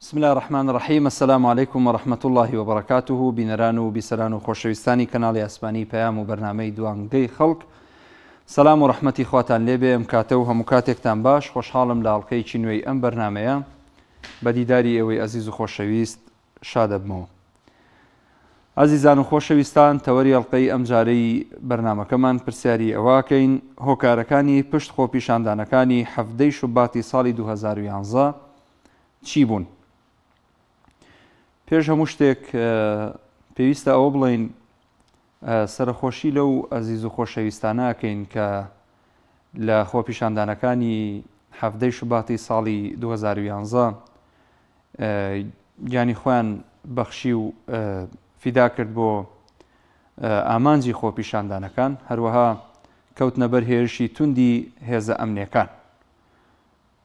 بسم الله الرحمن الرحيم. السلام عليكم ورحمة الله وبركاته. بینەران و بیسەران و خۆشەویستانی کەناڵی ئەسمانی پەیام و بەرنامەی دوانگەی خەڵک، سەلام و ڕەحمەتی خواتان لێبێ. ئەم کاتە و هەموو کاتێکتان باش. خۆشحاڵم لە ئاڵلقەیەکی نوێی ئەم بەرنامەیە بە دیداری ئێوەی ئەزیز و خۆشەویست شادەبمەوە. ئازیزان و خۆشەویستان، تەوەری ئەڵلقەی ئەم جارەی بەرنامەکەمان پرسیاری ئەواکەین هۆکارەکانی پشت خۆپیشاندانەکانی هەفتەی شوباتی ساڵی 2011 چی بوون؟ پێش هەموو شتێک پێویستە ئەوە بڵین سەرخۆشی لەو ئەزیز و خۆشەویستانەکەین کە لە خۆپیشاندانەکانی هەفتەی شوباتی ساڵی 2011 گیانی خۆیان بەخشی و فیدا کرد بۆ ئامانجی خۆپیشاندانەکان، هەروەها کەوتنە بەر هێرشی توندی هێزە ئەمنیەکان.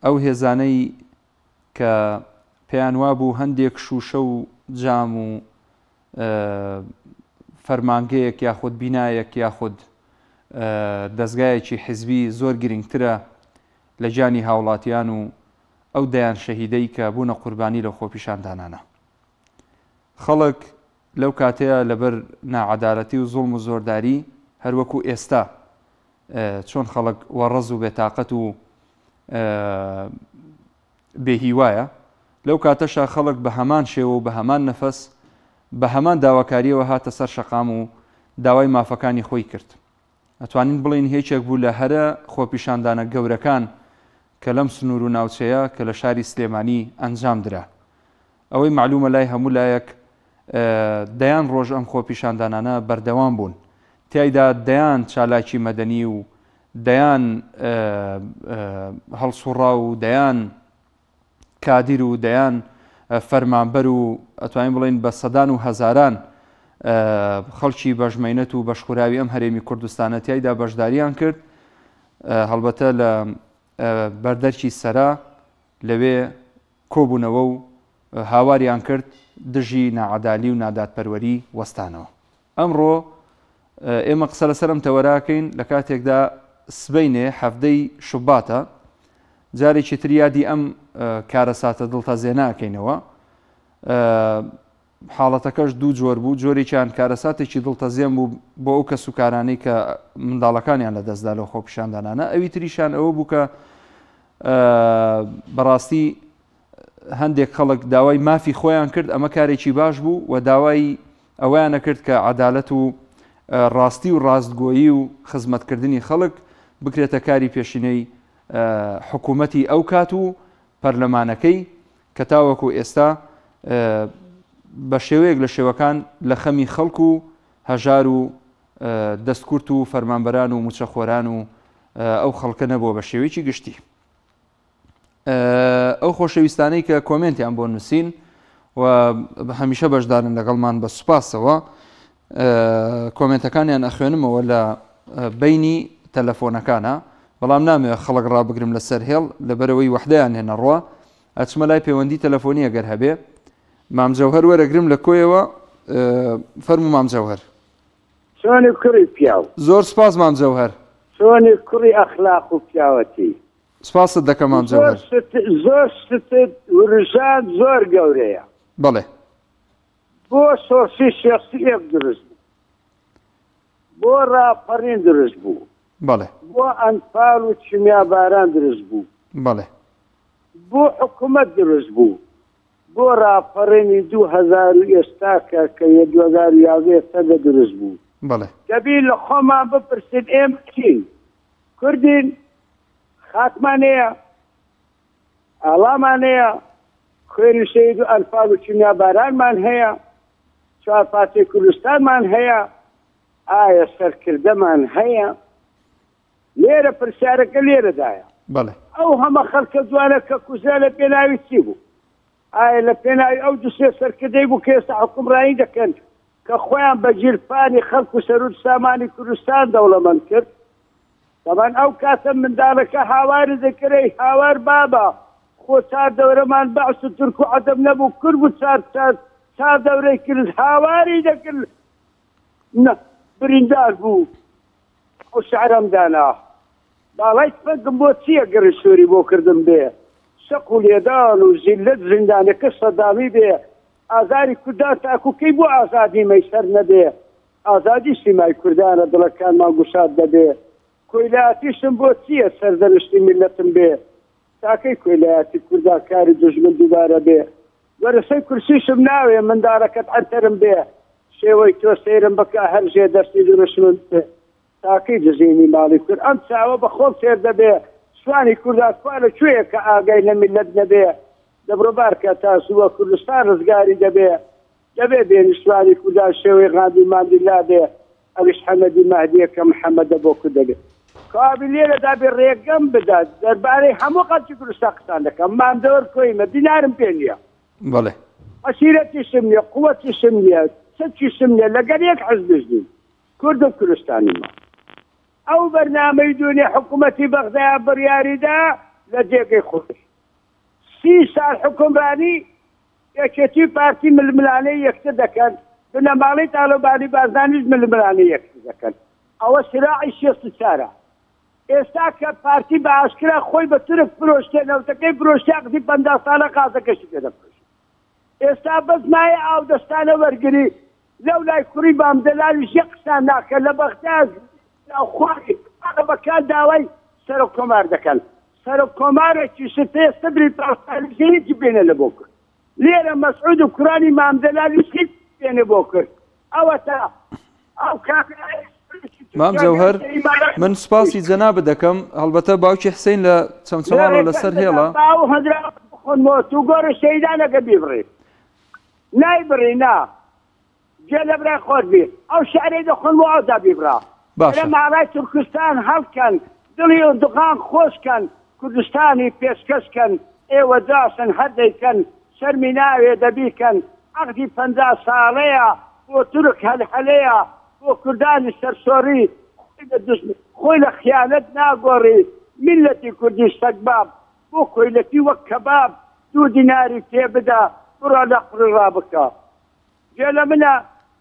ئەو هێزانەی کە پێیان وابوو هەندێک شوشە و جام و فەرمانگەیەک یاخود بینایەک یاخود دەستگایەکی حیزبی زۆر گرنگترە لە گیانی هاوڵاتیان و ئەو دەیان شەهیدەی کە بوونە قوربانی لە خۆپیشاندانانە. خەڵک لەو کاتەیە لەبەر ناعەدالەتی و زوڵم و زۆرداری هەروەکو ئێستا چۆن خەڵک وەڕەز و بێتاقەت و بێهیوایە، لەو کاتەشا خەڵک بە هەمان شێوە و بە هەمان نەفەس بە هەمان داواکاریەوە هاتە سەر شەقام و داوای مافەکانی خۆی کرد. ئەتوانین بڵین هیچێک بوو لە هەرە خۆپیشاندانە گەورەکان کە لەم سنوور و ناوچەیە کە لە شاری سلێمانی ئەنجام درا. ئەوەی معلومە لای هەموو لایەک دەیان ڕۆژ ئەم خۆپیشاندانانە بەردەوام بوون، تیایدا دەیان چالاکی مەدەنی و دەیان هەڵسوڕا و دەیان کادیر و دەیان فەرمانبەر و ئەتوانین بڵین بە سەدان و هەزاران خەڵکی بەژمەینەت و بەشخوراوی ئەم هەرێمی کوردستانە تیایدا بەشداریان کرد. هەڵبەتە لە بەردەرکی سەرا لەوێ کۆبوونەوە و هاواریان کرد دژی ناعەدالی و نادادپەروەری وەستانەوە. ئەمڕۆ ئێمە قسە لەسەر ئەم تەوەراکەین لە کاتێکدا سبەینێ هەفتەی شوباتە، جارێکی تر یادی ئەم کارەساتە دڵتەزێناکەینەوە. حاڵەتەکەش دوو جۆر بوو، جۆرێکیان کارەساتێکی دڵتەزێن بوو بۆ ئەو کەس و کارانەی کە منداڵەکانیان لە دەستدا لەو خۆپیشاندانانە، ئەوی تریشان ئەوە بوو کە بەڕاستی هەندێک خەڵک داوای مافی خۆیان کرد، ئەمە کارێکی باش بوو و داوای ئەویانە کرد کە عەدالەت و ڕاستی و ڕاستگۆیی و خزمەتکردنی خەڵک بکرێتە کاری پێشینەی حکوومەتی ئەو کات و پەرلەمانەکەی کە تاوەکو ئێستا بە شێوەیەک لە شێوەکان لە خەمی خەڵک و هەژار و دەستکورت و فەرمانبەران و موچەخۆران و ئەو خەڵکە نەبووە بە شێوەیەکی گشتی. ئەو خۆشەویستانەی کە کۆمنتیان بۆ نووسین و هەمیشە بەشدارن لەگەڵمان بە سوپاسەوە، کۆمنتەکانیان ئەخوێنمەوە لە بینی تەلەفۆنەکانە، بەڵام نامەوێت خەڵک ڕابگرم لەسەر هێڵ لەبەرەوەی وەحدەیان هێنە ڕوە. ئەچمە لای پەیوەندی تەلەفۆنی ئەگەر هەبێ. مامجەوهەر وەرەگرم لە کۆیەوە. فەرموو مامجەوهەر. چۆنی کوڕی پیاو؟ زۆر سپاس مامجەوهەر. چۆنی کوڕی ئەخلاق و پیاوەتی؟ سپاست دەکەم مامجەوهەر. زۆر ستت ورژان زۆر گەورەیە. بەڵێ. بۆ سۆسی شێخسیەک دروست بوو، بۆ ڕاپەڕین دروست بوو، بەڵێ، بۆ ئەنفال و چیمیاباران دروست بوو، بەڵێ، بۆ حکوومەت دروست بوو، بۆ ڕاپەڕێنی 2000 ئێستاکە کە 2011 دروست بوو. بەڵێ، دەبی لە خۆمان بپرسین ئێمە چین؟ کوردین، خاتمان هەیە، ئاڵامان هەیە، خوێنی شەید و ئەنفال و چیمیابارانمان هەیە، چوارپاتی کوردستانمان هەیە، ئایا سەرکردەمان هەیە؟ لێرە پرسیارەکە لێرەدایە. بەڵێ، ئەو هەمە خەڵکە جوانە کە کوژە لە پێناوی چی بوو؟ ئایا لە پێناوی ئەو دوسێ سەرکردەی بوو کە ئێستا حکومڕایی دەکەن کە خۆیان بە گیرفانی خەڵک و سەرود سامانی کوردستان دەوڵەمەند کرد؟ دەبان ئەو کاتە منداڵەکە هاواری دەکرێ هاوار بابە خۆ چار دەورەمان بەعس و تورک و عەجەم نەبوو، کورد بوو چار دەورەی کرد هاواری دەکرد، بریندار بوو. ئەو شعرەم دانا باڵای تفەنگم بۆ چییە گەڕی سووری بۆ کردم بێ؟ شەق و لێدان و زیلت زیندانەکە سەدامی بێ ئازاری کوردان تاکوکەی بۆ ئازادی مەیسەر نەبێ ئازادی سیمای کوردانە دڵەکانمان گوشاد دەبێ کۆیلایەتیشم بۆ چییە سەردەنشتی میلەتم بێ تاکەی کۆیلایەتی کوردان کاری دوژمن دووبارە بێ وەرەسەی کورسیشم ناوێ منداڵەکەت ئەتەرم بێ شێوەی تۆ سەیرم بکە هەرژێ دەستی درشمن بێ تاکەی دژینی ماڵی کورد ئەم چاوە بە خۆم سێر دەبێ سوانی کوردان خوا لەکوێیە کە ئاگای لە میلەت نەبێ دەبڕۆبار کە تاسووە کوردستان ڕزگاری دەبێ بێنی سوانی کوردان شێوەی غاندی ماندیلا بێ ئەویش حەمەدی مەهدیە کە محەممەدە بۆ کورد دەبێت کابی لێرەدا بێ ڕێگەم بدات دەربارەی هەموو قەتی کوردستان قسان دەکەم مامدەوەر کۆیمە دینارم پێ نییە بەڵێ عەسیرەتیشم نییە قووەتیشم نییە چەکیشم نییە لەگەر یەک حەزب دژین کورد و کوردستانیمە ئەو بەرنامەی دوێنێ حکوومەتی بەغدایە بڕیاریدا لە جێگەی خۆش 30 سال حکومرانی یەکێتی پارتی ململانەی یەکتر دەکەن بنەماڵی تاالۆبانی بازانیش ململانەی یەکتر دەکەن ئەوە سراعی 64 ئێستا کە پارتی بە ئاشکرا خۆی بە ترک فرۆشتێ نەوتەکەی فرۆشتیاقی 50 ساڵە قازەکەشی پێ دەفرۆشت ئێستا بەس مایە ئاو دەستانە وەرگری لەو لای کوڕی بامدەلالیش یەک قسان ناکە لە بەغداد خواری بەکان داوای سەرۆک کۆمار دەکەن سەرۆک کۆمارێکی سپێ سەدری پاسپۆرتی بێنە لە بۆ کرد لێرە مەسعود و کوڕانی مامدەلالیش هیچ بێنە بۆ کرد ئەوە تا ئەو مام جەوهەر من سپاسی جەناب دەکەم هەڵبەتە باوکی حسین لە چەمچەمانەوە لەسەر هێڵە باو هەزرا بخۆنەوە تو گۆرە شەیدانەکە بیبڕێ نایبڕێ نا جێ لە برای خۆت بێ ئەو شارەی دەخۆنەوە ئەودا بیبڕا لە ماڵای تورکستان هەڵکەن دڵی و دڵان خۆشکەن کوردستانی پێشکەشکەن ئێوە جاسن هەردەیکەن شەرمی ناوێ دەبیکەن عەقدی 50 ساڵەیە بۆ تورک هەلهەلەیە بۆ کوردانی سەرسۆری خۆی لە خیانەت ناگۆڕی میلەتی کوردی سەگباب بۆ کۆیلەتی وەک کەباب 2 دیناری پێ بدا بڕۆ لە قڕی ڕابکە جێ لە منە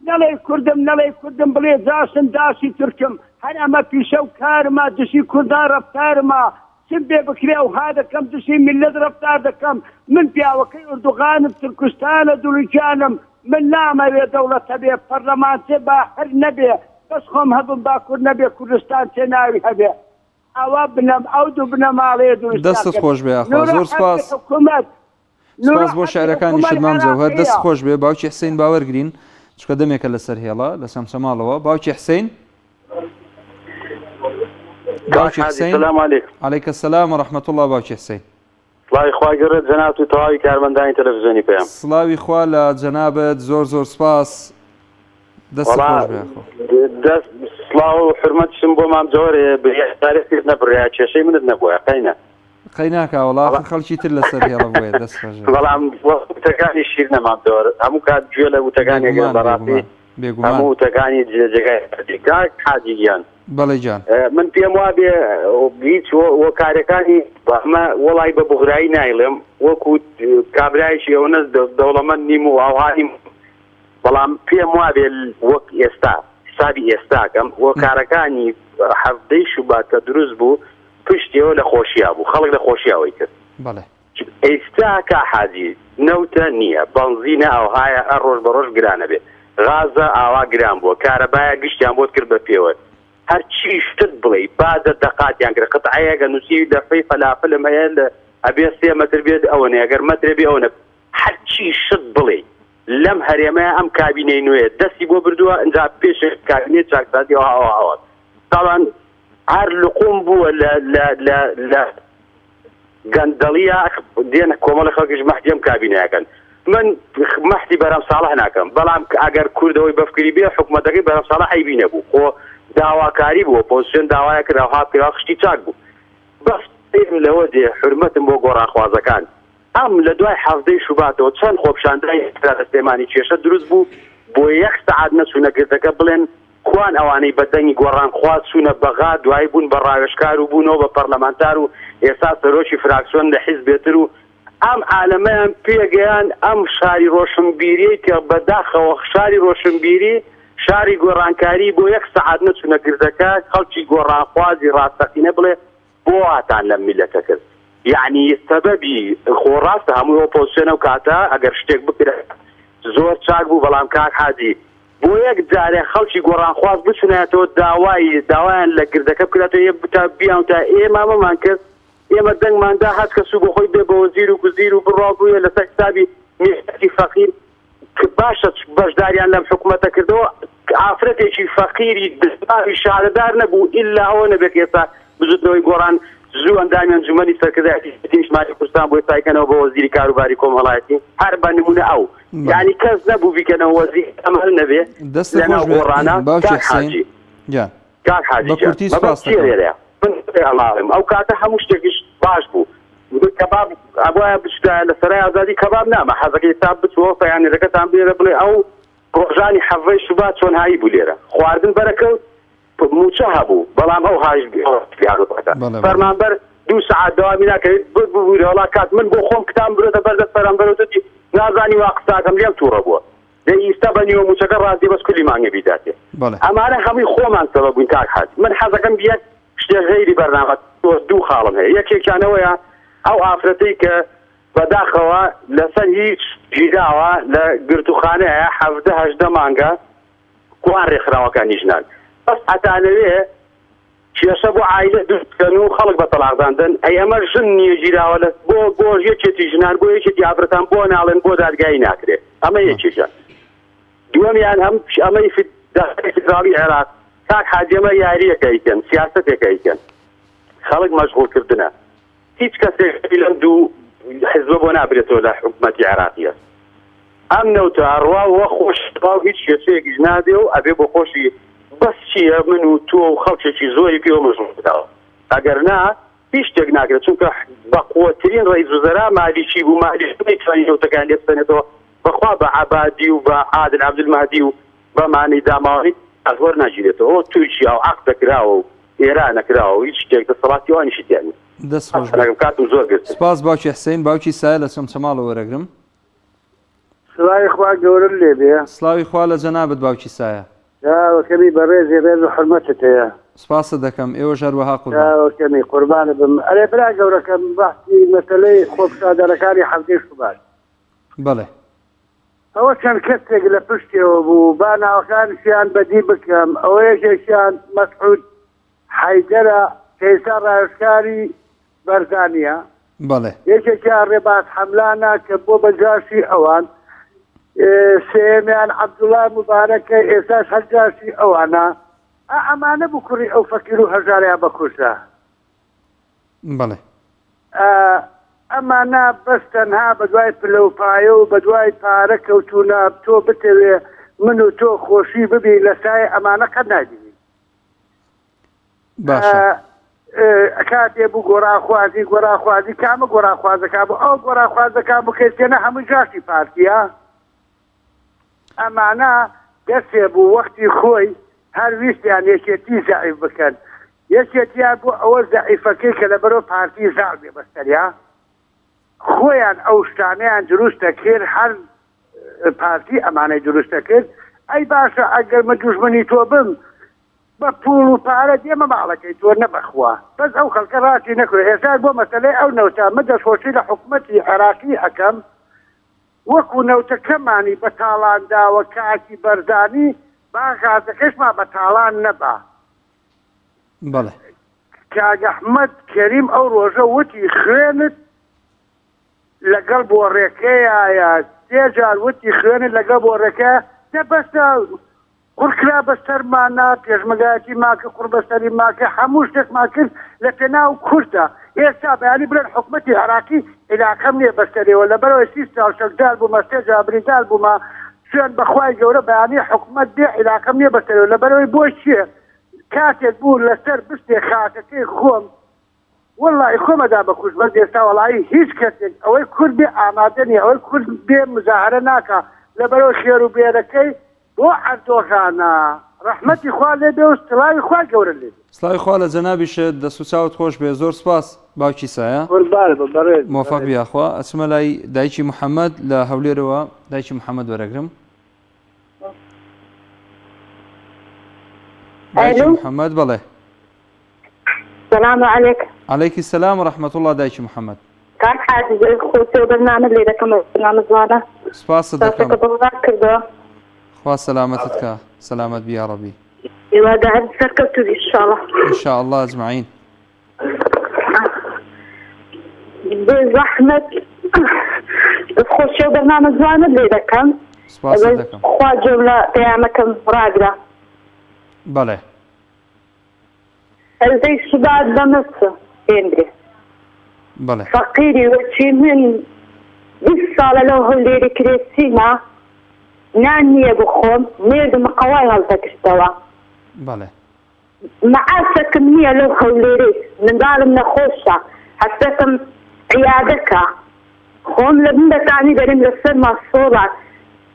نەڵێ کوردم بڵێ جاسن داسی تورکم هەر ئەمە پیشە و کارمە دشی کوردان ڕەفتارمە چم بێ بکرێ و ها دەکەم دشی میلەت ڕەفتار دەکەم من پیاوەکەی ئوردوغانم تورکستانە دوڵیجانم من نامەوێ دەوڵەتە بێ پەرلەمانتێ با هەر نەبێ بەس خۆم هەبم با کورد نەبێ کوردستان تێ ناوی هەبێ ئەوە بنەم ئەو دوو بنەماڵەیە دەستت خۆش بێ زۆر سپاس سپاس بۆ شعرەکانی شتمان جەوهەر دەست خۆش بێ باوکی حسین باوەرگرین چکە دەمێکە لەسەر هێڵە لە سەمسەماڵەوە باوکی حسین باوکی حسین عەلەیکە السەلام وەڕەحمەتوڵڵا باوکی حسین سڵاوی خوا گەڕێت جەناب و تەواوی کارمەندانی تەلەڤیزیۆنی پێیان سڵاوی خوا لە جەنابەت زۆر سپاس دەست خۆش بێ دەست سڵاو و حورمەتشم بۆ مام جەوەرێ بریارێت نەبڕیا کێشەی منت نەبووە قەینە قەیناکە وەڵام خەڵکی تر لەسەر هێڵە بۆیە دەست خۆش بەڵام وتەکانی شیر نەمام جەوەر هەموو کات گوێ لە وتەکانی گەڵ بەڕاستی هەموو وتەکانی جێگای حاجی گیان بەڵێ جان من پێم وا بێ هیچ وەکارەکانی ئەمە وەڵای بە بوغرایی نایڵێم وەکو کابرایشی ئەوە دەوڵەمەند نیم و ئاوهانیم بەڵام پێم وا بێ وەک ئێستا حسابی ئێستاکەم وەکارەکانی هەفتەی شوبات کە دروست بوو پشتیەوە لە خۆشییا بوو خەڵک لە خۆشییاوەی کرد ئێستا کا حاجی نەوتە نییە بەنزینە ئەوهایە هەر ڕۆژ بە ڕۆژ گرانە بێ غازە ئاوا گران بووە کارەبایە گشتیان بۆت کرد بە پێوە هەر چی شتت بڵێ بادە دەقاتیان کرد قەتعەیەکە نووسی دەفەی فەلافلم هەیە لە ئەبێ 3 مەتر بێت ئەوەنێ ئەگەر مەترێ بێ ئەوە هەر چی شت بڵێ لەم هەرێمەیە ئەم کابینەی نوێ دەستی بۆ بردووە ئەنجا پێش کابینێ چاکساتی ئەوە تاوان هەر لقوم بووە لە گەندەڵیە دێنە کۆمەڵی خەڵکیش مەحدیم کابینەکەن من مەحدی بەرەم ساڵح ناکەم بەڵام ئەگەر کوردەوەی بەفکری بێ حکومەتەکەی بەرەم ساڵح هەیبینە بوو خۆ داواکاری بووە پۆزیسیۆن داوایە کراوها پێوا خشتی چاک بوو بەس لەوە دێ حرمەتم بۆ گۆڕانخوازەکان ئەم لە دوای هەفتەی شوباتەوە چەند خۆپشاندنی دەستێمانی کێشە دروست بوو بۆ 1 سەعات نەچوونە گردەکە بڵێن خوان ئەوانەی بەدەنگی گۆڕانخواز چوونە بەغا دوای بوون بە ڕاوێژکار و بوونەوە بە پەرلەمانتار و ئێستا سەرۆکی فراکسیۆن لە حیزبێتر و ئەم عالەمەیان پێگەیان ئەم شاری ڕۆشنبیری کە بەداخەوە شاری ڕۆشنبیری شاری گۆڕانکاری بۆ 1 سەعات نەچوونە گردەکە خەڵکی گۆڕانخوازی ڕاستەقینە بڵێ بۆ هاتان لە میلەتە کرد یعنی سەبەبی خۆڕاستە هەموو ئۆپۆزیسیۆنە و کاتە ئەگەر شتێک بکرێ زۆر چاک بوو بەڵام کاک حاجی بۆ یەک جارێ خەڵکی گۆڕانخواز بچونێتەوە داوایان لە گردەکە بکرێتەوە تا بیان تا ئێمە مەمان کرد ئێمە دەنگماندا هەر کەسو بۆ خۆی بێ بە وەزیر و گوزیر و بڕابوویە لەسەر حسابی میلەتی فەقیر باشە بەشداریان لەم حکوومەتە کردەوە ئافرەتێکی فەقیری دژباوی شارەدار نەبوو ئیلا ئەوە نەبێت ئێستا بزوتنەوەی گۆڕان زوو ئەندامی ئەنجومەنی سەرکردایەتی نیشتیمانی کوردستان بۆ ئێستاکەنەوە بە وەزیری کاروباری کۆمەڵایەتی هەر بە نمونە ئەو یعنی کەس نەبوو بیکەنەوە وەزیر ئەمە نەبێ لەناو گۆڕانە کاک حاجی کاک حاجی من ئەڵاڵم ئەو کاتە هەموو شتێکیش باش بوو کەباب ئەوە بشتە لە سەرای ئازادی کەباب نامە حەزەکەی تا بچوە پەیامێرەکەتان بێرە بڵێ ئەو ڕۆژانی حەڤەی شوبات چۆن هایی بوو لێرە خواردن بەرەکەوت موچە هەبوو بەڵام ئەو هاش فەرمانبەر 2 ساعت داوامی ناکەوێت ببووری وڵا کات من بۆ خۆم کتام برێتە بەردەست فەرمانبەرەوەتی نازانی وا قساکەم لێم تووڕە بووە دە ئیستا بە نیوە موچەکە ڕاستی بەس کولی مانگە بیداتێ ئەمانە هەمووی خۆمان سەبەب بووین کاک حاج من حەزەکەم بیەک شتێک غەیری بەرنامە دوو خاڵم هەیە یەکێکیانەوەیە ئەو ئافرەتەی کە بەداخەوە لەسەر هیچ گیراوە لە گرتوخانەیە 17 مانگە کوان ڕێکخراوەکانی ژنان بەس ئەتانەوێ کێشە بۆ عایلە دوستکەن و خەڵک بە تەلاقداندن ئەی ئەمە ژن نییە گیراوە لە بۆ یەکێتی ژنان بۆ یەکێتی ئافرەتان بۆ ناڵێن بۆ دادگایی ناکرێت ئەمە یەکێکە دووەمیان هەم ئەمەی فدراڵی عێراق کاک حاجی ئەمە یاریەکەیکەن سیاسەتێکەیکەن خەڵک مەشغوڵکردنە هیچ کەسێک لەم دوو حزبە بۆ نابرێتەوە لە حکوومەتی عێراقیە ئەم نەوتە ئەڕواوە خۆش هیچ کێشەیەکیش نادێ و ئەبێ بۆ خۆشی بەس چییە من و تۆ و خەڵکێکی زۆری پێوە مەژغوڵ بداوە ئەگەر نا هیچ شتێک ناکرێت چونکە بەقووەترین ڕئیس وزەرا مالیکی بوو مالیش نەیتوانی نەوتەکان لێ بستێنێتەوە بەخوا بە عەبادی و بە عادل عەبدولمەهدی و بە مانەی داماوەی ئەزوەر ناگیرێتەوە ئەو تورکیا و عەقد دەکراوە و ئێران نەکراوە و هیچ شتێک دەسەڵاتی وانیشی تیانی کاتم زۆر گرت سپاس باوکی حسین باوکی سایە لە چەمچەماڵەوە وەرەگرم سڵاوی خوا گەورم لێ بێ سڵاوی خوا لە جەنابەت باوکی سایە کەمی بەڕێزی ڕێز و حرمەتت هەیە سپاسە دەکەم ئێوە ژەروەها کەمی قوربانە بم ئەرێ برا گەورەکەم بەحسی مەسەلەی خۆپشادەرەکانی حەفتەی شوبات بەڵێ ئەوە چەند کەسێک لە پشتێەوە بوو با ناوەکانشیان بەدی بکەم ئەوە یەکێکیان مەسعود حەیدەرە کەیسا ڕایشکاری بەرزانیە بەڵێ یەکێکیان ڕێباز حەملانە کە بۆ بەجاشی ئەوان سێمیان عەبدوڵای مبارەکە ئێستاش هەرجاشی ئەوانە ئەمانە بوو کوڕی ئەو فەقیر و هەژاریان بەکوشە بەڵێ ئەمانە بەس تەنها بە دوای پلەپایە و بە دوای پارە کەوتونە تۆ بتەوێ من و تۆ خۆشی ببی لە سای ئەمانە قەت نادیوی کاتێ بوو گۆڕاخوازی کامە گۆڕاخوازەکە بوو ئەو گۆڕاخوازەکە بکەیتێنە هەموو جاشی پارتیە ئەمانە دەستێ بوو وەختی خۆی هەر ویستیان یەکێتی زعیف بکەن یەکێتیان بوو ئەوە زعیفەکەی کە لەبەرەوە پارتی زاڵ بێ بەستەریا خۆیان ئەو شتانەیان دروستە کرد هەر پارتی ئەمانەی دروستە کرد ئەی باشە ئەگەر مە دوژمنی تۆ بم بە پوڵ و پارە دێمە ماڵەکەی تۆ نەبەخوا بەس ئەو خەڵکە ڕاستی نەکرێت ئێستا بۆ مەسەلەی ئەو نەوتە مە دەستخۆشی لە حکوومەتی عێراقی ئەەکەم وەکو نەوتەکەمانی بە تاڵانداوە کاکی بەرزانی با غازەکەشمان بە تاڵان نەبا بەڵێ کاک ئەحمەد کەریم ئەو ڕۆژە وتی خوێنت لەگەڵ بۆ ڕێکەیە سێجار وتی خوێنت لەگەڵ بۆ ڕێکە دەبەستە قورکرا بەسەرمانە پێشمەگایەتی ماکە قوربەسەری ماکە هەموو شتێکمان کرد لە پێناو کورتە ئێستا بەیانی بڵێن حکوومەتی عێراقی عێلاقەم نییە بەسەرەوە لەبەرەوەی 30 ساڵ شەکدار بوومە سێجا بریندار بوومە شوێن بەخوای گەورە بەیانی حکوومەت بێ عێلاقەم نییە بەسەرەوە لەبەرەوەی بۆی چییە کاتێک بوو لەسەر بستێ خاکەکەی خۆم وەڵڵی خۆمەدا بەکوش بەس ئێستا وەڵایی هیچ کەسێک ئەوەی کورد بێ ئامادە نیە ئەوەی کورد بێ مزاهرە ناکە لەبەرەوە خێر و بێرەکەی بۆ ئەردۆغانە ڕەحمەتی خوا لێ بێ و سڵاوی خوا گەورە لێ سڵاوی خوا لە جەنابیشە دەست و چاوت خۆش بێ زۆر سپاس باوکی سایە مۆفەق بیاخوا ئەچمە لای دایکی محەممەد لە هەولێرەوە دایکی محەممەد وەرەگرم دایکی محەممەد بەڵێ السلام عليكم. عليك السلام ورحمة الله دايشي محمد. كان حاجز خوتي وبرنامج اللي رقم برنامج وانا سپاس دەکەم كردو خوا سلامتك سلامت بي يا ربي. ايوا قاعد سكرت ان شاء الله ان شاء الله اجمعين. بزحمة خوتي وبرنامج وانا اللي رقم سپاس دەکەم. خوا جملة قيامكم راقرة بله زي الشباب بمصر يندري بله فقيري وشي من بالصالة لو هو اللي كريسينا ناني بخوم نيرد مقواي هالتكستوا بله معاشة كمية لو هو اللي من ظالمنا خوشة حسيتم عيادك خوم لبندا تاني دارين لسر ما الصورة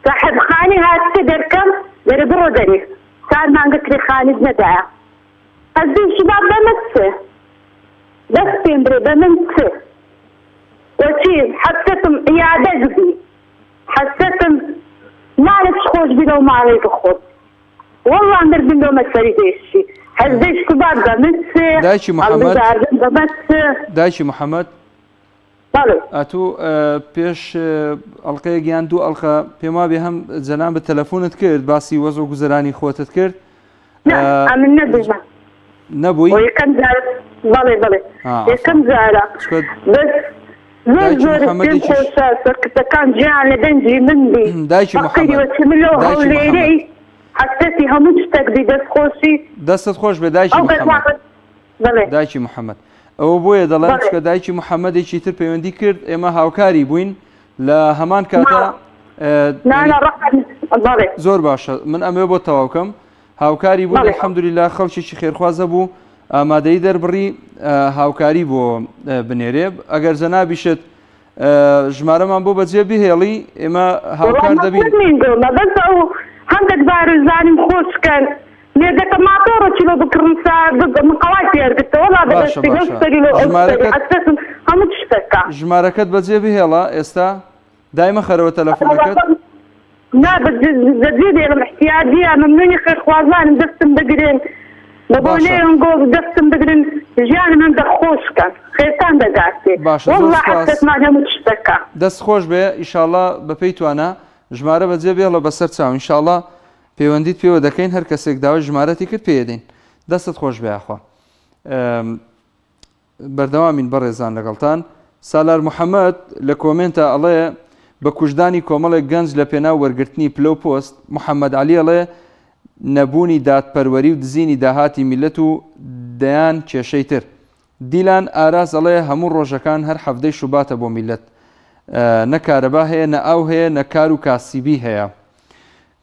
صاحب خاني هاتي دركم داري برو داري صار ما نقتري خاني بندعا هزي شباب بمسه بس يندري بمسه وشي حسيتم عيادة قدي حسيتم ما خوش بلو ما عليك خوش والله عندر بلو مساري ديشي هزي شباب بمسه دايشي محمد بمسه دايشي محمد ئەتوو پێش ئەڵلقەیەکیان دوو ئەڵلقە پێما بێ هەم جەناب بە تەلەفۆنت کرد باسی وەزە و گوزەرانی خۆتت کرد نەبووی بەڵێ بڵێ یەکەم جارە زۆر خۆشە سەرکردەکان گیان لە دەنجی مندی دایکی محەممەد حسەتی هەموو شتێک بی دەستخۆشی دەستت خۆش بێ دایکی محەممەد دایکی محەممەد ئەوە بۆیە دەڵێن کە دایکی محەممەدێکی تر پەیوەندی کرد ئێمە هاوکاری بووین لە هەمان کاتە زۆر باشە من ئەمێ بۆ تەواوکەم هاوکاری بوو الحەمدولیلا خەڵکیی خێرخوازە بوو ئامادەی دەربڕی هاوکاری بۆ بنێرێ ئەگەر جەنابیشت ژمارەمان بۆ بەجێ بهێڵی ئێمە هاوکار دەبین هەندێک بارزانیم خۆشکەن نێردەکە ماتۆڕە چلۆ بکڕن مقاوای پێرگتەوە هەموو شتەکە ژمارەکەت بەجێ بهێڵە ئێستا دایمە خەرەوە تەلەفۆنەکەت نا بەجێ دێڵم احتیاجیە مەمنونی خێرخوازانم دەستم بگرن بە بۆ نێرم گۆ دەستم بگرن ژیانم هەندە خۆشکەن خێتان دەگاتێ وەڵڵا حەسەتمان هەموو شتەکە دەست خۆش بێ ئیشاڵڵا بەپێی توانە ژمارە بەجێ بێڵە بەسەر چاو ئینشاڵڵا پەیوەندیت پێوە دەکەین هەر کەسێک داوای ژمارەتی کرد پێدەین دەستت خۆش بێخوا بەردەوامین بەڕێزان لەگەڵتان سالار محەممەد لە کۆمنتە ئەڵێ بە کوژدانی کۆمەڵێک گەنج لە پێناو وەرگرتنی پلە و پۆست محەممەد علی ئەڵێ نەبوونی دادپەروەری و دزینی داهاتی میلەت و دەیان کێشەی تر دیلان ئاراز ئەڵێ هەموو ڕۆژەکان هەر حەفدەی شوباتە بۆ میلەت نە کارەبا هەیە نە ئاو هەیە نە کار و کاسیبی هەیە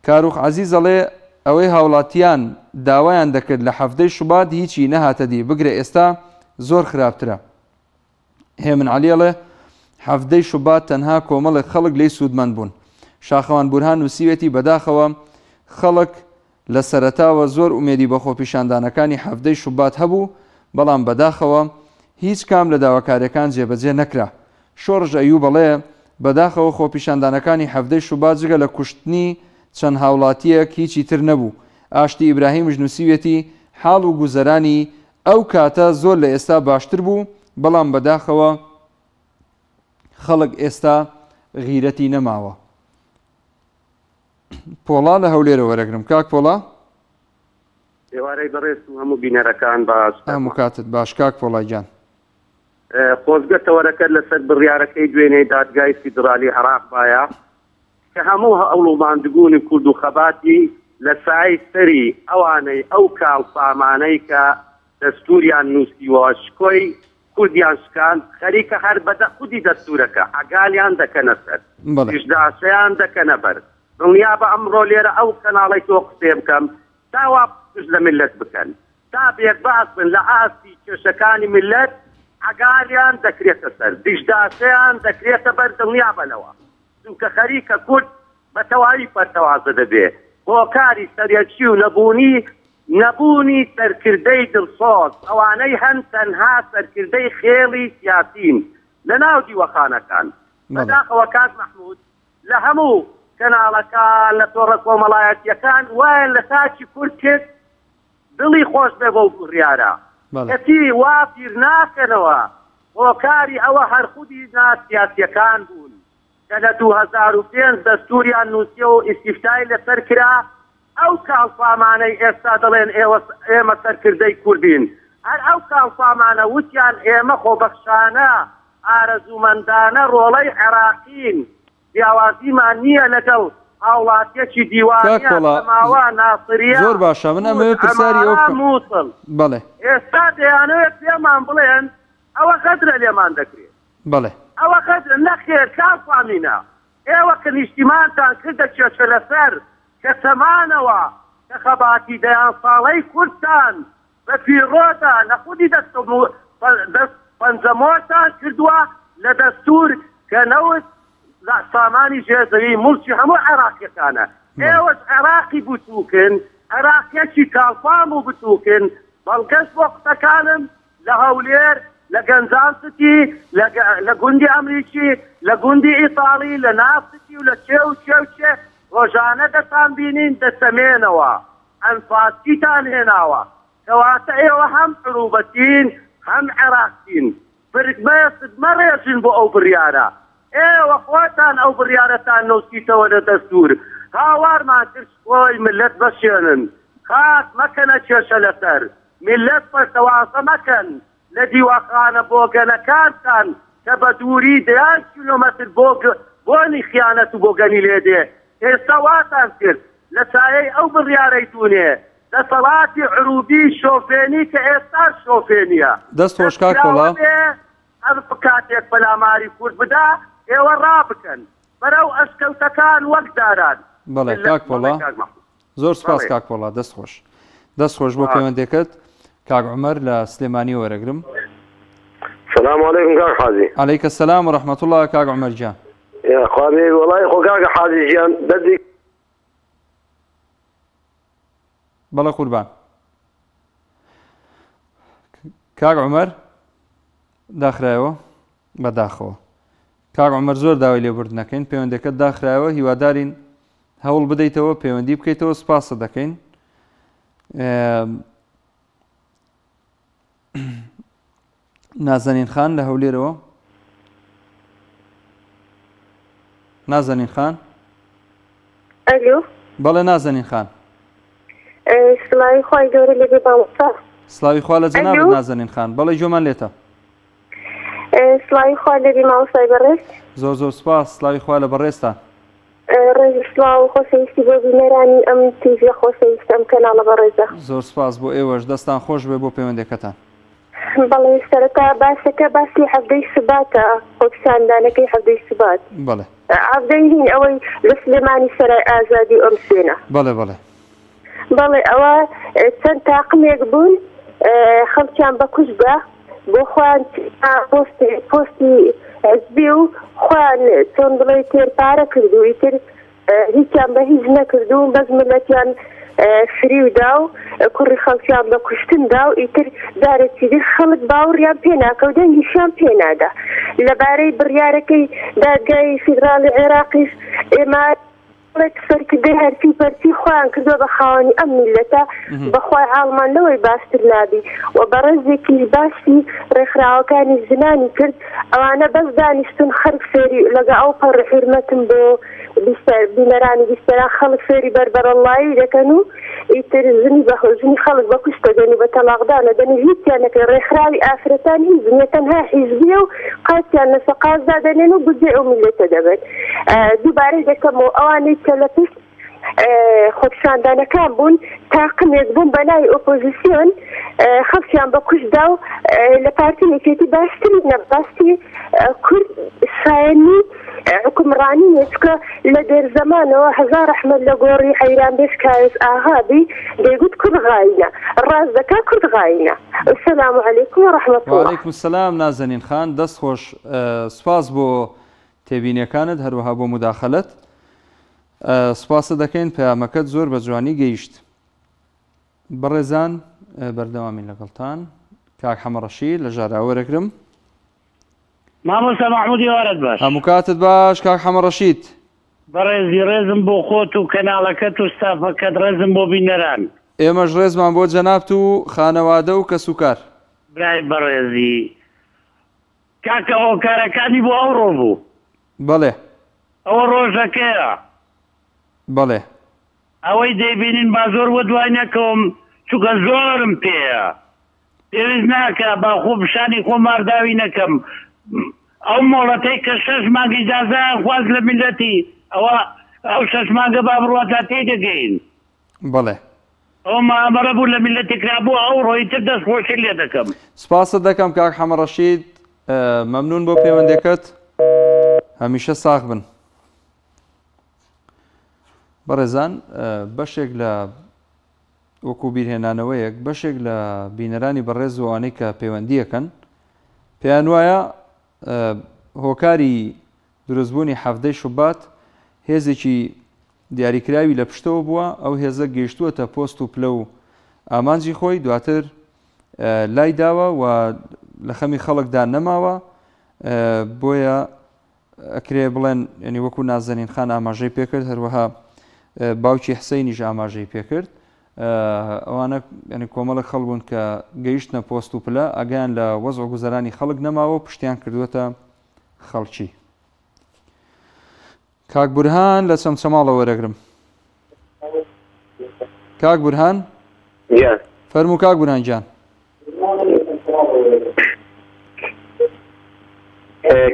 کاروخ عزیز ئەڵێ ئەوەی هاوڵاتیان داوایان دەکرد لە حەفدەی شوبات هیچی نەهاتە دی بگرێ ئێستا زۆر خراپترە هێمن عەلی ئەڵێ حەفدەی شوبات تەنها کۆمەڵێک خەڵک لێی سوودمەند بوون شاخەوان بورهان نووسیوێتی بەداخەوە خەڵک لە سەرەتاوە زۆر ئومێدی بە خۆپیشاندانەکانی حەفدەی شوبات هەبوو بەڵام بەداخەوە هیچ کام لە داواکاریەکان جێبەجێ نەکرا شۆڕژ ئەیوب بەڵێ بەداخەوە خۆپیشاندانەکانی حەفدەی شوبات جگە لە کوشتنی چەند هاوڵاتیەک هیچی تر نەبوو ئاشتی ئیبراهیمش نووسیوێتی حاڵ و گوزەرانی ئەو کاتە زۆر لە ئێستا باشتر بوو بەڵام بەداخەوە خەڵک ئێستا غیرەتی نەماوە پۆڵا لە هەولێرە وەرەگرم کاک پۆڵا ئێوارەی بەڕێز و هەموو بینەرەکان باش هەموو کاتت باش کاک پۆڵای گیان خۆزگەتەوەرەکەت لەسەر بڕیارەکەی دوێنێی دادگای فیدرالی عێراق باە کە هەموو ئەوڵوماندگوونی کورد و خەباتی لە سای سەری ئەوانەی ئەو کاڵ سامانەی کە دەستوریان نووسیوە شکۆی کوردیان شکان خەریکە هەر بەدە خودی دەستورەکە ئەگالیان دەکەنە سەر پیشداسەیان دەکەنە بەر دڵنیا بە ئەمڕۆ لێرە ئەو کەناڵی تۆ قسێ بکەم تاوا پشت لە ملت بکەن تا بێکباس بن لە ئاستی کێشەکانی ملت ئەگالیان دەکرێتە سەر پیشداسەیان دەکرێتە بەر دڵنیا بنەوە چونکە خەریکە کورد بە تەواوی پەرتەوازە دەبێت هۆکاری سەرەکی و نەبوونی سەرکردەی دڵسۆز ئەوانەی هەن تەنها سەرکردەی خێڵی سیاسین لە ناو دیوەخانەکان بەداخەوە کاک مەحموود لە هەموو کەناڵەکان لە تۆڕە کۆمەڵایەتیەکان وایە لە تاچی کورد کرد دڵی خۆش بێ بەو بڕیارە کەتی وا پیر ناکەنەوە هۆکاری ئەوە هەر خودی سیاسیەکان بوون کە لە 2005 دەستوریان نووسیە و ئیستیفتای لەسەر کرا ئەو کاڵفامانەی ئێستا دەڵێن ئێمە سەرکردەی کوردین هەر ئەو کاڵفامانە وتیان ئێمە خۆبەخشانە ئارەزومەندانە ڕۆڵەی عێراقین جیاوازیمان نییە لەگەڵ هاوڵاتیەکی دیوانیەماوە ناسریە زۆر باشە من ئەمە پرسیاری مووسڵ بەڵێ ئێستا دەیانەوێت پێمان بڵێن ئەوە قەدرە لێمان دەکرێت بەڵێ ئەوە قەدر نەخێر کافامینە ئێوە کە نیشتیمانتان کردە کێشە لەسەر کە تەمانەوە کە خەباتی دەیان ساڵەی کوردتان بە پیرۆدا نەخودی دەست پەنجەمۆتان کردووە لە دەستور کە نەوت سامانی ژێرزەوی مڵکی هەموو عێراقیەکانە ئێوەش عێراقی بتووکن عێراقیەکی کاڵفام و بتووکن بەڵگەشت بۆ قسەکانم لە هەولێر لە گەنجانستی لە گوندی ئەمریکی لە گوندی ئیتاڵی لە نافتی و لە چێ و چێ و چێ ڕۆژانە دەتان بینین دەسەمێنەوە ئەنفاسیتان هێناوە کەواتە ئێوە هەم عروبەتین هەم عێراقین فرگمە ڕێژن بۆ ئەو بڕیارە ئێوە خۆتان ئەو بڕیارەتان نووسیتەوە لە دەستور هاوارمان کرد خۆی ملت بەشێنن خاک مەکەنە کێشە لەسەر ملت پەرتەوازە مەکەن لە دیوەخانە بۆگەنەکانتان کە بە دووری 10 کیلۆمەتر بۆنی خیانەت و بۆگەنی لێدێ ئێستا واتان کرد لە سایەی ئەو بڕیارەی دوونێ دەسەڵاتی عروبی شۆفێنی کە ئێستا شۆفێنیە دەست خۆش کاک کۆڵا هەر کاتێک پەلاماری کورد بدا ئێوە ڕابکەن بەرەو ئەشکەوتەکان وەک داران بەڵێ کاک کۆڵا زۆر سپاس کاک کۆڵا دەست خۆش بۆ پەیوەندێکت کاک عومەر لە سلێمانی وەرەگرم سلام علیکم کاک حاجی عەلەیکە سەلام و ڕەحمەتوڵڵا کاک عومەر گیان خواهی وڵای خۆ کاک حاجی گیان دەردی بەڵێ قوربان کاک عومەر داخرایەوە بەداخەوە کاک عومەر زۆر داوای لێبوردنەکەین پەیوەندەکەت داخرایەوە هیوادارین هەوڵ بدەیتەوە پەیوەندی بکەیتەوە سپاسە دەکەین نازەنین خان لە هەولێرەوە نازەنین خان ئەلو بەڵێ نازەنین خان سڵاوی خۆی گەورە لەبێ بامۆستا سڵاوی خوا لە جەنابەت نازەنین خان بەڵێ جۆمان لێتە سڵاوی خوا لەبێ مامۆستای بەڕێز زۆر سپاس سڵاوی خوا لە بەڕێستان ڕێزی سڵاو خۆشەویستی بۆ بینەرانی ئەم تیڤە خۆشەویست ئەم کەناڵە بەڕێزە زۆر سپاس بۆ ئێوەش دەستان خۆش بێ بۆ پەیوەندەکەتان بەڵێ سەرەتا باسەکە باسی هەفتەی سباتە خۆپیشاندانەکەی هەفتەی سبات بەڵێ ئەفدەی هین ئەوەی لە سلێمانی سەرای ئازادی ئەم سوێنە بەڵێ بەڵێ ئەوە چەند تاقمێک بوون خەڵکیان بەکوش بە بۆ خوان پۆستی حزبی و خوان چۆن بڵێ تێرپارە کردو ئیتر هیچیان بە هیچ نەکردو بەس ملەتیان فریودا و کوڕی خەڵکیان بە کوشتندا و ئیتر دارێکی در خەڵک باوەڕیان پێناکە و دەنگیشیان پێنادا لەبارەی بڕیارەکەی دادگای فیدراڵی عێراقیش ئێمە سەرکردەی هەرچی پەرچی خۆیان کردووە بە خاوەنی ئەم میلەتە بەخوای عاڵمان لەوەی باشتر نابی و بە ڕێزێکی باسی ڕێکخراوەکانی ژنانی کرد ئەوانە بەس دانیشتن خەڵک فێری لەگە ئەو پەڕ حرمەتم بۆ بینەرانی بیستەران خەڵک فێری بەربەرەڵایی دەکەن و ئیتر ژنی خەڵک بە کوشتە دەنی بە تەلاقدانە دەنی هیچیان نەکەن ڕێکخراوی ئافرەتان هیچ دنیا تەنها حیزبیە و قاتیان لە سەقازدا دەنێن و بجێ ئەو میلەتە دەبێت دووبارەی دەکەمەوە ئەوانەی کە لە پشت خۆپیشاندانەکان بوون تاقمێک بوون بە لای ئۆپۆزیسیۆن خەڵکیان بە کوشدا و لە پارتی یەکێتی باشتری نەباستی کورد شایەنی حکومڕانی چکە لە دێرزەمانەوە هەزار ئەحمەد لە گۆڕی حەیرانبێش کاوێز ئاغابی دەیگوت کورد غاینە ڕاز دەکا کورد غاینە السلام عەلەیکم وەڕەحمەتوڵڵاه وعەلەیکم سەلام نازەنین خان دەست خۆش سپاس بۆ تێبینیەکانت هەروەها بۆ موداخەلەت سپاسە دەکەین پەیامەکەت زۆر بە جوانی گەیشت بەڕێزان بەردەوامی لەگەڵتان کاک حەمەڕەشید لە ژاراوەرەگرم مامۆستا محمودی وارد باش هەموو کاتت باش کاک حەمەڕەشید بەڕێزی ڕێزم بۆ خۆت و کەناڵەکەت و ستافەکەت ڕێزم بۆ بینەران ئێمەش ڕێزمان بۆ جەنابت و خانەوادە و کەسوکار برای بەڕێزی کاکە هۆکارەکانی بۆ ئەوڕۆ بوو بەڵێ ئەوە ڕۆژەکەیە بەڵێ ئەوەی دەیبینین با زۆر وە دوای نەکەم چونکە زۆرم پێیە پێویست ناکە باخۆ پیشانی خۆ مارداوی نەکەم ئەو مۆڵەتەی کە 6 مانگی ئیجازەیان خواست لە میلەتی ئەو 6 مانگە با بڕواتە تێدەگەین بەڵێ ئەو مامەرە بوو لە میلەتی کرابوو ئەو ڕۆی تر دەستخۆشی لێ دەکەم سپاست دەکەم کاک حەمە ڕەشید مەمنون بۆ پەیوەندیەکەت هەمیشە ساغ بن بەڕێزان بەشێک لە وەکو بیرهێنانەوەیەک بەشێک لە بینەرانی بەڕێز و ئەوانەی کە پەیوەندیەکەن پێیان وایە هۆکاری دروستبوونی هەفتەی شوبات هێزێکی دیاریکراوی لە پشتەوە بووە ئەو هێزە گەیشتووەتە پۆست و پلە و ئامانجی خۆی دواتر لای داوە و لە خەمی خەڵکدا نەماوە بۆیە ئەکرێ بڵێن ینی وەکو نازەنین خان ئاماژەی پێکرد هەروەها باوکی حسەینیش ئاماژەی پێکرد ئەوانە ینی کۆمەڵە خەڵک بوون کە گەیشتنە پۆست و پلە ئەگەیان لە وەزع گوزەرانی خەڵک نەماوە پشتیان کردووەتە خەڵکی کاک بورهان لە چەمچەماڵە وەرەگرم کاک بورهان فەرموو کاک بورهان گیان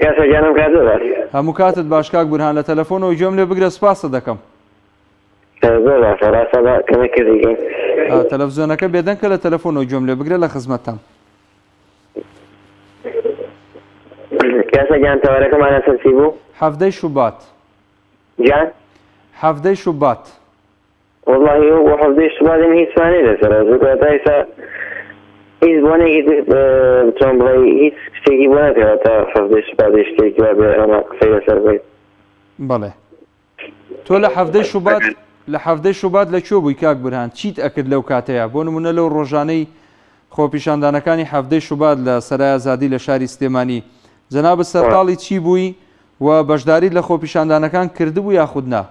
کاسە گیانم کاتە باش هەموو کاتت باش کاک بورهان لە تەلەفۆنەوە گوێم لێ بگرە سپاسە دەکەم زۆر باشە ڕاستە کەمێکی دیگەین تەلەڤیزۆنەکە بێدەن کە لە تەلەفۆنەوە گوێم لێ بگرە لە خزمەتتان کاسە گیان تەوارەکەمانە سەرچی بوو هەفتەی شوبات گیان هەفتەی شوبات والله هو هەفتەی شوباتم هیچ توانێ لەسەرە زوو تا ئێستا هیچ بۆنێکی بتوان بڵێ هیچ شتێکی بۆ نەکەوە تا هەفتەی شوباتی شتێکی وا بێ ئەمە قسەی لەسەر بێت بەڵێ تۆ لە هەفتەی شوبات لەکوێ بووی کاک بورهان چیت ئەکرد لەو کاتەیە بۆ نمونە لەو ڕۆژانەی خۆپیشاندانەکانی هەفتەی شوبات لە سەرای ئازادی لە شاری سلێمانی جەنابەت سەرتاڵی چی بووی و بەشداریت لە خۆپیشاندانەکان کردبوو یاخود نا؟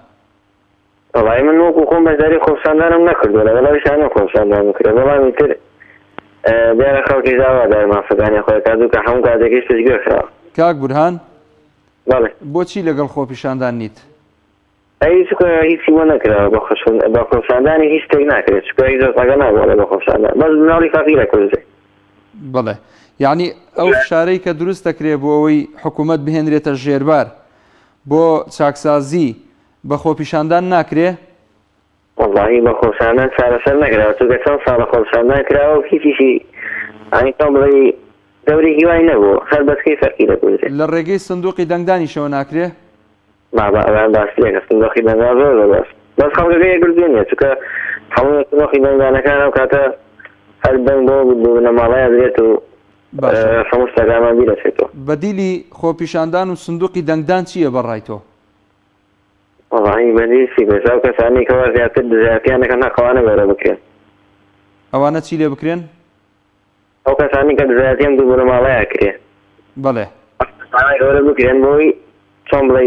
وڵای من وەکو خۆم بەشداری خۆپیشاندانم نەکردووە لەگەڵاویشانە خۆپیشاندانم کرد بەڵامی تر دیارە خەڵکی داوادار مافەکانی خۆی کردو کە هەموو کاتێکیش پشتگوێ کراوە. کاک بورهان بەڵێ بۆچی لەگەڵ خۆپیشاندان نیت؟ هیچی بۆ نەکراوە بە خۆپیشاندانی هیچ شتێک ناکرێت چکە هیچ ڕەگە نابووە لەگەڵ خۆپیشاندان بەس مناڵی کافی لەکوزێ. بەڵێ یعنی ئەو فشارەی کە دروست دەکرێت بۆ ئەوەی حکوومەت بهێنرێتە ژێربار بۆ چاکسازی بە خۆپیشاندان ناکرێ؟ واللهی بە خۆپیشاندان چارەسەر نەکراوە چونکە چەند ساڵە خۆپیشاندان کراوە و هیچیشی ئەنی تۆ بڵێ دەوری هیوای نەبوو هەر بەسکەی فەرقی دەکوزێت. لە ڕێگەی سندوقی دەنگدانیشەوە ناکرێ؟ ئەوان باسی لێکە سندوقی دەنگدان زۆر بەس بەس خەڵکەکە یەکگرتوێ نییە چونکە هەموو سندوقی دەنگدانەکان ئەو کاتە هەر دەنگ بۆ بوونە ماڵایە درێت و هەموو شتەکانمان بیرەچێتەوە. بەدیلی خۆپیشاندان و سندوقی دەنگدان چییە بەڕای تۆ؟ وڵی بەدیسی بێت ئەو کەسانی کەوا زیاتر دژایەتیانەکەن نەخەوانە گەورە بکرێن. ئەوانە چی لێ بکرێن؟ ئەو کەسانی کە دژایەتیان دوو بوونە ماڵایە کرێ. بەڵێ گەورە بکرێن بۆی چۆن بڵێ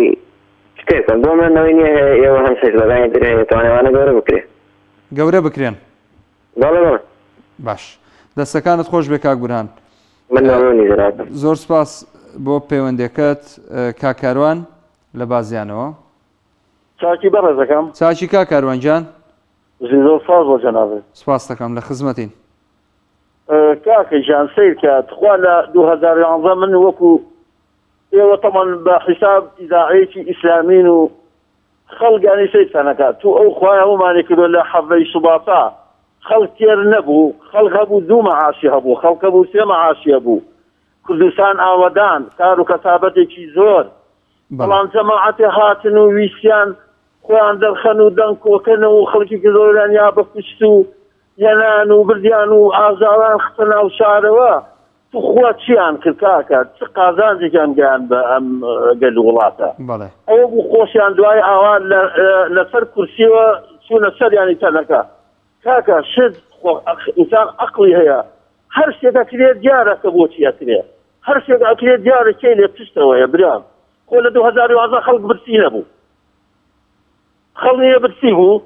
شتێکن بۆ منەوەی نییە ئێوە هەم سێزلەکانی درێت توانێوانە گەورە بکرێ. گەورە بکرێن. بەڵێ بڵێ. باش دەستەکانت خۆش بێ کاک بورهان. زۆر سپاس بۆ پەیوەندەکەت کاکاروان لە بازیانەوە. چاکی بەڕێزەکەم چاکی کاکاروان گیان زۆر ساز بۆ جەنابێت سپاس دەکەم لە خزمەتین. کاکەی ژیان سیر کات خوا لە 2011 من وەکو ئێوە تەمان بە حیساب ئیزاعەیەکی ئیسلامین و خەڵگانی سیرتانەکات تو ئەو خوای هەمومانی کردو لە حەڤەی سوباتا خەڵک تێر نەبوو خەڵک هەبوو دوو مەعاشی هەبوو خەڵک هەبوو سێ مەعاشی هەبوو کوردستان ئاوەدان کار و کەسابەتێکی زۆر بەڵام جەماعەتێ هاتن و ویسیان خۆیان دەرخەن و دەنگ کۆکەنەوە و خەڵکی زۆریان یا بە کوشت و یەنان و بردیان و ئازاوان خستە ناو شارەوە تو خوا چیان کرد کاکە چ قازانجێکیان گیان بە ئەم گەل وڵاتە ئەوە بوو خۆشیان دوای ئاوان لەسەر کورسیەوە چوونە سەریانی تەنەکە کاکە شت ئینسان عەقڵی هەیە هەر شتێک ئەکرێت دیارە کە بۆچی ئەکرێت هەر شتێک ئەکرێت دیارە کەی لێ پشتەوەیە برام خۆ لە 2011 خەڵک برسی نەبوو خەڵک برسی بوو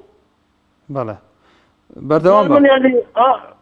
بەڵێ بەردەوام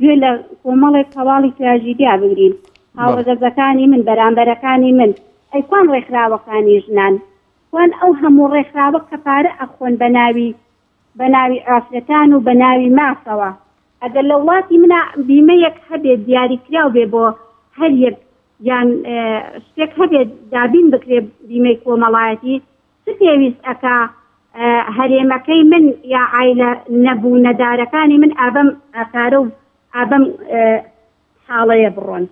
گوێ لە کۆمەڵێک هەواڵی تراژیدیا بگرین هاوڕێگەزەکانی من بەرامبەرەکانی من ئەیکوان ڕێکخراوەکانی ژنان کوان ئەو هەموو ڕێکخراوە کە پارە ئەخۆن بە ناوی ئافرەتان و بە ناوی ماسەوە ئەگەر لە وڵاتی منە بیمەیەک هەبێت دیاریکراو بێ بۆ هەر یەک یان شتێک هەبێت دابین بکرێ بیمەی کۆمەڵایەتی چ پێویست ئەکا هەرێمەکەی من یا عایلە نەبوو نەدارەکانی من ئابەم ئاکارە و ئابەم حاڵەیە بڕۆن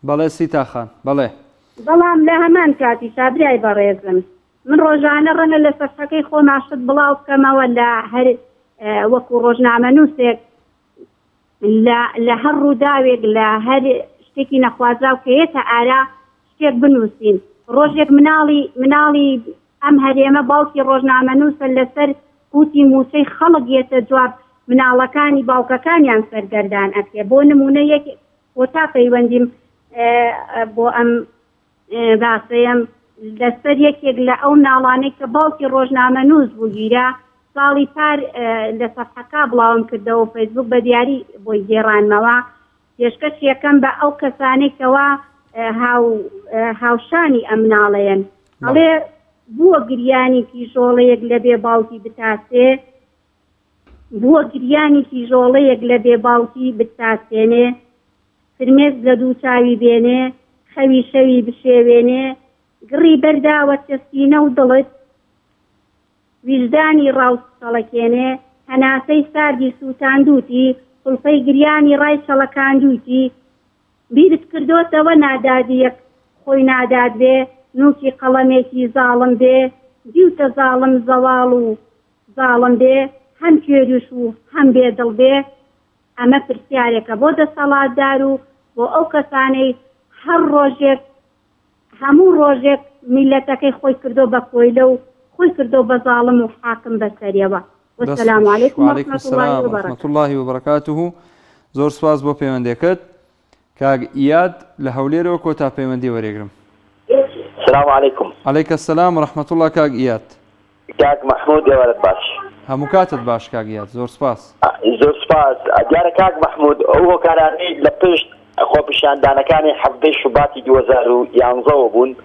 بەڵێ سیتاخان بەڵێ بەڵام لە هەمان کاتی شابرای بەڕێزم من ڕۆژانە ڕەنە لە سەرفەکەی خۆماشت بڵاو بکەمەوە لە هەر وەکو ڕۆژنامە نووسێک لە هەر ڕووداوێک لە هەر شتێکی نەخوازراو کە هێتە ئارا شتێک بنووسین ڕۆژێک مناڵی ئەم هەرێمە باوکی ڕۆژنامە نووسە لەسەر قوتی مووچەی خەڵک یێتە جواب مناڵەکانی باوکەکانیان سەرگەردان ئەکرێ بۆ نمونە یەک بۆ تا پەیوەندیم بۆ ئەم باسەیەم لەسەر یەکێک لە ئەو ناڵانەی کە باوکی ڕۆژنامە نووس بوو گیرە ساڵی پار لە سەفحەکە بڵاوم کردەوە فەیسبوک بە دیاری بۆی گێڕانمەوە پێشکەش یەکەم بە ئەو کەسانەی کەوا هاوشانی ئەم ناڵەیەن ئەڵێ بووە گریانی کیژۆڵەیەک لە بێ باوکی بتاسێ بووە گریانی کیژۆڵەیەک لە بێ باوکی بتاسێنێ فرمێز لە دوو چاوی بێنێ خەوی شەوی بشێوێنێ گڕی بەرداوە چەسینە و دڵت ویژدانی ڕاوسەڵەکێنێ هەناسەی ساردی سووتاندووتی قولفەی گریانی ڕای شەڵەکاندووتی بیرت کردۆتەوە نادادیەک خۆی ناداد بێ نوکی قەڵەمێکی زاڵم بێ دیوتە زاڵم زەواڵ و زاڵم بێ هەم کوێریش و هەم بێدڵ بێ ئەمە پرسیارێکە بۆ دەسەڵاتدار و بۆ ئەو کەسانەی هەر ڕۆژێک هەموو ڕۆژێک میلەتەکەی خۆی کردو بە کۆیلە و خۆی کردو بە زاڵم و حاکم بەسەریەوە وەسەلام عەلەیکم ورحمەتوڵڵاهی وبەرەکاتوه زۆر سپاس بۆ پەیوەندیەکەت کاک ئیاد لە هەولێرەوە کۆتا پەیوەندی وەرێگرم السلام عليكم. عليك السلام ورحمة الله كاك إياد. كاك محمود يا ولد باش. همو كاتب باش كاك إياد زور سباس. زور سباس. ديار كاك محمود هو كان لبشت خو بشان دانا كان حفظي شباتي جوزارو يانزو بون.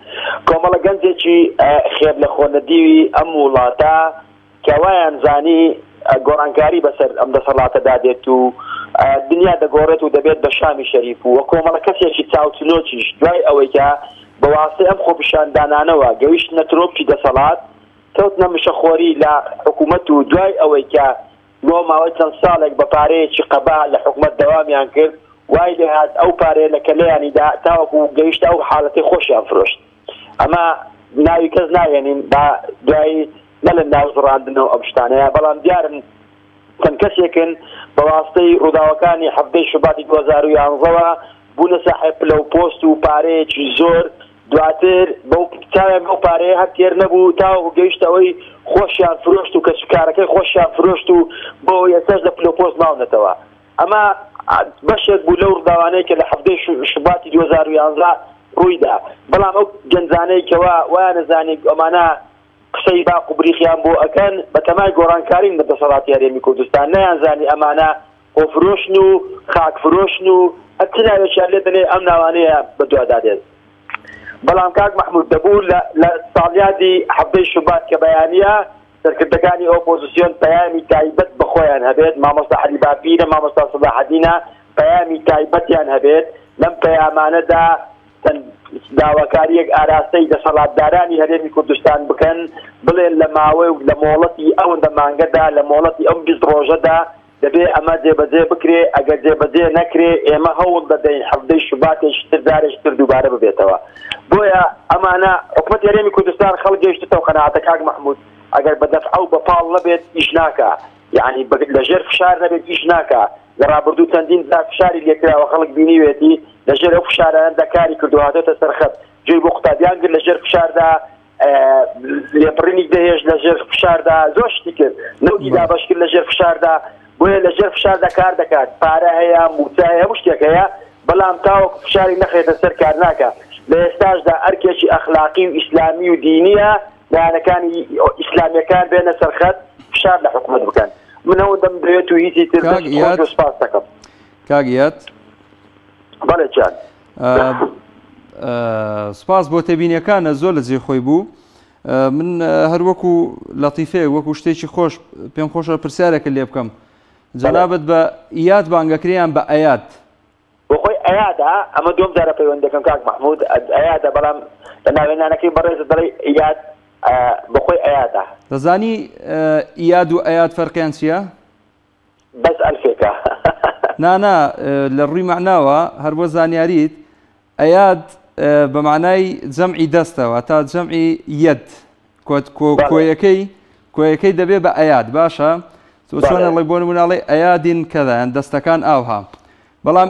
كمالا جنزي خير لخونا ديوي أمولاتا كوان زاني گۆڕانکاری بەسەر ئەم دەسەڵاتە دادێت و دنیا دەگۆڕێت و دەبێت بە شامی شەریف و کۆمەڵە کەسێکی چاوچنۆکیش دوای ئەوەی کە بەواسطەی ئەم خۆپیشاندانانەوە گەویشت نەترۆپی دەسەڵات کەوتنە مشەخۆری لە حکوومەت و دوای ئەوەی کە بۆ ماوەی چەند ساڵێک بە پارەیەکی قەبا لە حکوومەت دەوامیان کرد وای لێهات ئەو پارەیە لە کەلەیانیدا تاوەکو گەیشت ئەو حاڵەتی خۆشیان فرۆشت ئەمە ناوی کەس نایەنین با دوای نەلە ناوزڕاندنەوە ئەم شتانەیە بەڵام دیارن چەند کەسێکن بەواسطەی ڕووداوەکانی هەفتەی شوباتی 2011ەوە بوونە ساحێب لەو پۆست و پارەیەکی زۆر دواتر بەو پارەیە هەر تێر نەبوو تاوەکو گەیشتەوەی خۆشیان فرۆشت و کەسوکارەکەی خۆشیان فرۆشت و بۆ یەسەر لە پلۆپۆست ناونەتەوە ئەمە بەشێک بوو لەو ڕووداوانەیە کە لە هەفتەی شوباتی 2011 ڕوویدا بەڵام ئەو گەنجانەی کەوا وایان نەزانی ئەمانە قسەی باق و بریخیان بۆ ئەکەن بە تەمای گۆڕانکارین بە دەسەڵاتی هەرێمی کوردستان نەیانزانی ئەمانە خۆفرۆشن و خاکفرۆشن و ئەچناوێکیان لێ دەنێ ئەم ناوانەیە بەدوادادێت بەڵام کاک محمود دەبوو لە ساڵیادی هەفتەی شوبات کە بەیانیە سەرکردەکانی ئۆپۆزیسیۆن پەیامی تایبەت بەخۆیان هەبێت مامۆستا عەلی باپیرە مامۆستا سەلاحەدینە پەیامی تایبەتیان هەبێت لەم پەیامانەدا داواکاریەک ئاراستەی دەسەڵاتدارانی هەرێمی کوردستان بکەن بڵێن لە ماوەی و لە مۆڵەتی ئەوەندە مانگەدا لە مۆڵەتی ئەم 20 ڕۆژەدا دەبێ ئەمە جێبەجێ بکرێ ئەگەر جێبەجێ نەکرێ ئێمە هەوڵ دەدەین هەفتەی شوباتێکی تر جارێکی تر دووبارە ببێتەوە بۆیە ئەمانە حکومەتی هەرێمی کوردستان خەڵک گەیشتێتەوە قەناعەتە کاک محمود ئەگەر بە دەفع و بە پاڵ نەبێت ئیش ناکە یعنی لەژێر فشار نەبێت ئیش ناکە لە ڕابردوو چەندین جار فشاری لێکراوە خەڵک بینیوێتی لەژێر ئەو فشارانەدا کاری کردوهاتێتە سەرخەت جێی بۆ قوتابیان کرد لەژێر فشاردا لێپڕینی دەهێش لەژێر فشاردا زۆر شتی کرد نەوتی دابەش کرد لەژێر فشاردا بۆیە لەژێر فشاردا کار دەکات پارە هەیە موچە هەیە هەموو شتێک هەیە بەڵام تاوەکو فشاری نەخرێتە سەر کار ناکە لە ئێستاشدا ئەرکێکی ئەخلاقی و ئیسلامی و دینیە لایەنەکانی ئیسلامیەکان بێنە سەرخەت فشار لە حکومەت بکەن منەوە دەمدەوێت و هیچی تر سپاس دەکەم. کاگیات بەڵێ جان سپاس بۆ تێبینیەکانە زۆر لە جێ خۆی بوو. من هەر وەکو لەتیفەیە وەکو شتێکی خۆش پێم خۆشە پرسیارێکە لێ بکەم جەنابەت بە ئیاد بانگەکریان بە ئەیاد بۆ خۆی ئەیادا ئەمە دوم جارە پەیوەند دەکەم کاک محمود ئەیادا بەڵام لە ناوێنانەکەی بەڕێزە دەڵێ ئیاد بۆ خۆی ئەیادا. دەزانی ئیاد و ئەیاد فەرقیان چییە؟ بەس ئەلفێکە نانا لە ڕووی معناوە هەر بۆ زانیاریت ئەیاد بە معنای جەمعی دەستەوە تا جەمعی یەد کۆیەکەی دەبێت بە ئەیاد باشە چۆنە لەی بۆ نموناڵی ئەیادین کەدایان دەستەکان ئاوها بەڵام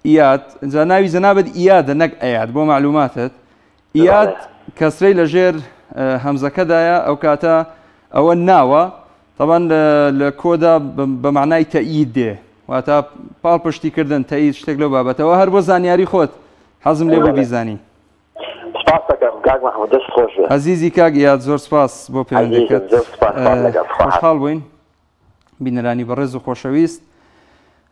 ئیاد جا ناوی جەنابەت ئیادە نەک ئەیاد بۆ معلوماتت ئیاد کەسرەی لەژێر هەمزەکەدایە ئەو کاتە ئەوە ناوە طبعا لە کۆدا بە معنای تەئید دێ واتە پاڵپشتیکردن تەئید شتێک لەو بابەتەوە هەر بۆ زانیاری خۆت حەزم لێ بۆ بیزانی. عزیزی کاک ئیاد زۆر سپاس بۆ پەیوەندیکەت خۆشحاڵ بووین بینەرانی بەڕێز و خۆشەویست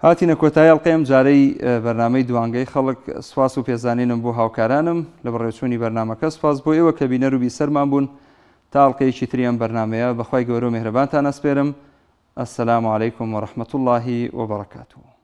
هاتینە کۆتایی ئەڵقەیەم جارەی بەرنامەی دوانگەی خەڵک سپاس و پێزانینم بۆ هاوکارانم لە بەڕێوەچوونی بەرنامەکە سپاس بۆ ئێوە کە بینەر و بیسەرمان بوون تا ئەڵقەیەکی تری ئەم بەرنامەیە بەخوای گەورە و میهرەبانتان ئەسپێرم. السلام علیکم ورحمة الله وبركاته.